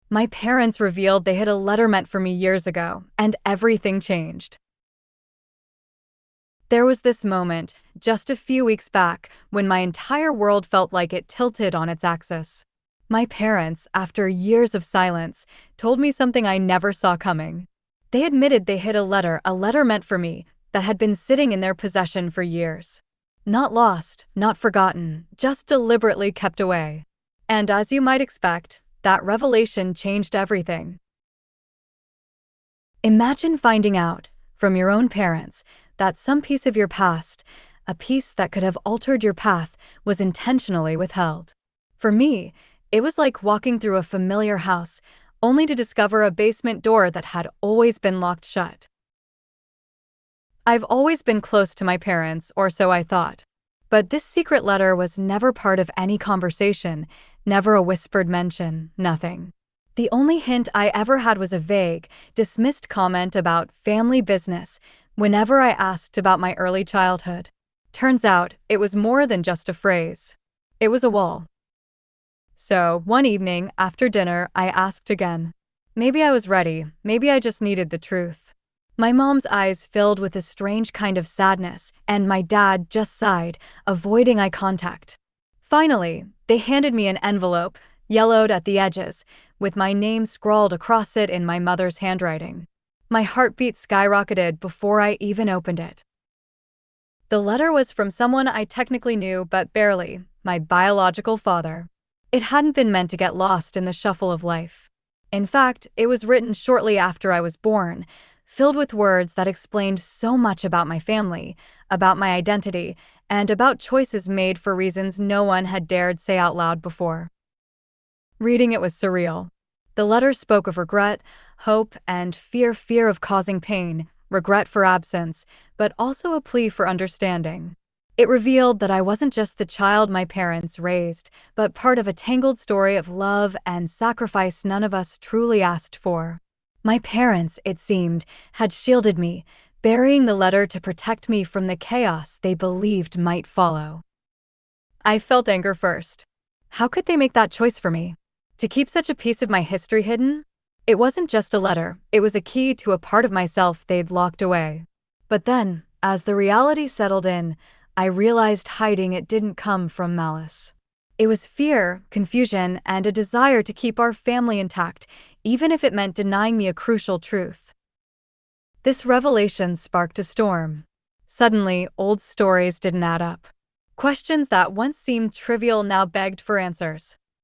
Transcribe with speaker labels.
Speaker 1: My parents revealed they had a letter meant for me years ago, and everything changed. There was this moment, just a few weeks back, when my entire world felt like it tilted on its axis. My parents, after years of silence, told me something I never saw coming. They admitted they hid a letter meant for me, that had been sitting in their possession for years. Not lost, not forgotten, just deliberately kept away. And as you might expect, that revelation changed everything. Imagine finding out, from your own parents, that some piece of your past, a piece that could have altered your path, was intentionally withheld. For me, it was like walking through a familiar house, only to discover a basement door that had always been locked shut. I've always been close to my parents, or so I thought. But this secret letter was never part of any conversation, never a whispered mention, nothing. The only hint I ever had was a vague, dismissed comment about family business whenever I asked about my early childhood. Turns out, it was more than just a phrase. It was a wall. So, one evening, after dinner, I asked again. Maybe I was ready, maybe I just needed the truth. My mom's eyes filled with a strange kind of sadness, and my dad just sighed, avoiding eye contact. Finally, they handed me an envelope, yellowed at the edges, with my name scrawled across it in my mother's handwriting. My heartbeat skyrocketed before I even opened it. The letter was from someone I technically knew but barely, my biological father. It hadn't been meant to get lost in the shuffle of life. In fact, it was written shortly after I was born, filled with words that explained so much about my family, about my identity, and about choices made for reasons no one had dared say out loud before. Reading it was surreal. The letter spoke of regret, hope, and fear of causing pain, regret for absence, but also a plea for understanding. It revealed that I wasn't just the child my parents raised, but part of a tangled story of love and sacrifice none of us truly asked for. My parents, it seemed, had shielded me, burying the letter to protect me from the chaos they believed might follow. I felt anger first. How could they make that choice for me? To keep such a piece of my history hidden? It wasn't just a letter, it was a key to a part of myself they'd locked away. But then, as the reality settled in, I realized hiding it didn't come from malice. It was fear, confusion, and a desire to keep our family intact, even if it meant denying me a crucial truth. This revelation sparked a storm. Suddenly, old stories didn't add up. Questions that once seemed trivial now begged for answers.